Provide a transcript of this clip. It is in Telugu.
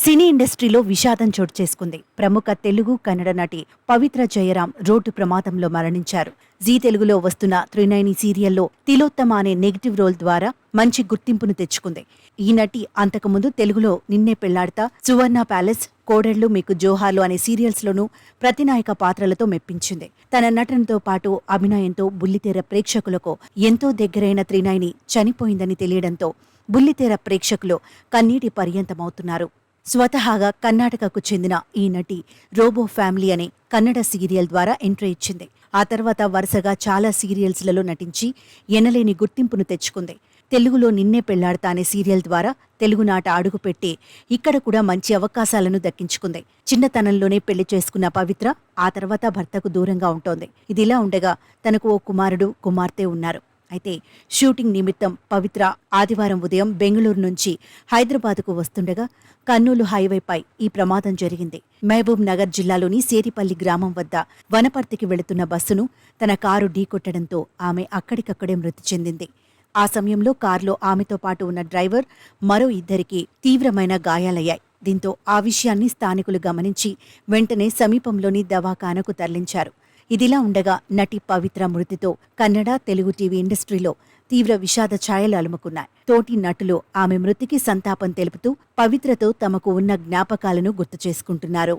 సినీ ఇండస్ట్రీలో విషాదం చోటు చేసుకుంది. ప్రముఖ తెలుగు, కన్నడ నటి పవిత్ర జయరాం రోడ్డు ప్రమాదంలో మరణించారు. జీ తెలుగులో వస్తున్న త్రినయని సీరియల్లో తిలోత్తమ అనే నెగిటివ్ రోల్ ద్వారా మంచి గుర్తింపును తెచ్చుకుంది. ఈ నటి అంతకుముందు తెలుగులో నిన్నే పెళ్లాడతా, సువర్ణ ప్యాలెస్, కోడళ్లు మీకు జోహార్లు అనే సీరియల్స్లోనూ ప్రతినాయక పాత్రలతో మెప్పించింది. తన నటనతో పాటు అభినయంతో బుల్లితెర ప్రేక్షకులకు ఎంతో దగ్గరైన త్రినయని చనిపోయిందని తెలియడంతో బుల్లితెర ప్రేక్షకులు కన్నీటి పర్యంతమవుతున్నారు. స్వతహాగా కర్ణాటకకు చెందిన ఈ నటి రోబో ఫ్యామిలీ అనే కన్నడ సీరియల్ ద్వారా ఎంట్రీ ఇచ్చింది. ఆ తర్వాత వరుసగా చాలా సీరియల్స్లలో నటించి ఎనలేని గుర్తింపును తెచ్చుకుంది. తెలుగులో నిన్నే పెళ్లాడతా అనే సీరియల్ ద్వారా తెలుగునాట అడుగుపెట్టి ఇక్కడ కూడా మంచి అవకాశాలను దక్కించుకుంది. చిన్నతనంలోనే పెళ్లి చేసుకున్న పవిత్ర ఆ తర్వాత భర్తకు దూరంగా ఉంటోంది. ఇదిలా ఉండగా తనకు ఓ కుమారుడు, కుమార్తె ఉన్నారు. అయితే షూటింగ్ నిమిత్తం పవిత్ర ఆదివారం ఉదయం బెంగళూరు నుంచి హైదరాబాద్కు వస్తుండగా కర్నూలు హైవేపై ఈ ప్రమాదం జరిగింది. మహబూబ్ నగర్ జిల్లాలోని సేరిపల్లి గ్రామం వద్ద వనపర్తికి వెళుతున్న బస్సును తన కారు ఢీకొట్టడంతో ఆమె అక్కడికక్కడే మృతి చెందింది. ఆ సమయంలో కారులో ఆమెతో పాటు ఉన్న డ్రైవర్, మరో ఇద్దరికి తీవ్రమైన గాయాలయ్యాయి. దీంతో ఆ విషయాన్ని స్థానికులు గమనించి వెంటనే సమీపంలోని దవాఖానకు తరలించారు. ఇదిలా ఉండగా నటి పవిత్ర మృతితో కన్నడ, తెలుగు టీవీ ఇండస్ట్రీలో తీవ్ర విషాద ఛాయలు అలుముకున్నాయి. తోటి నటులు ఆమె మృతికి సంతాపం తెలుపుతూ పవిత్రతో తమకు ఉన్న జ్ఞాపకాలను గుర్తు చేసుకుంటున్నారు.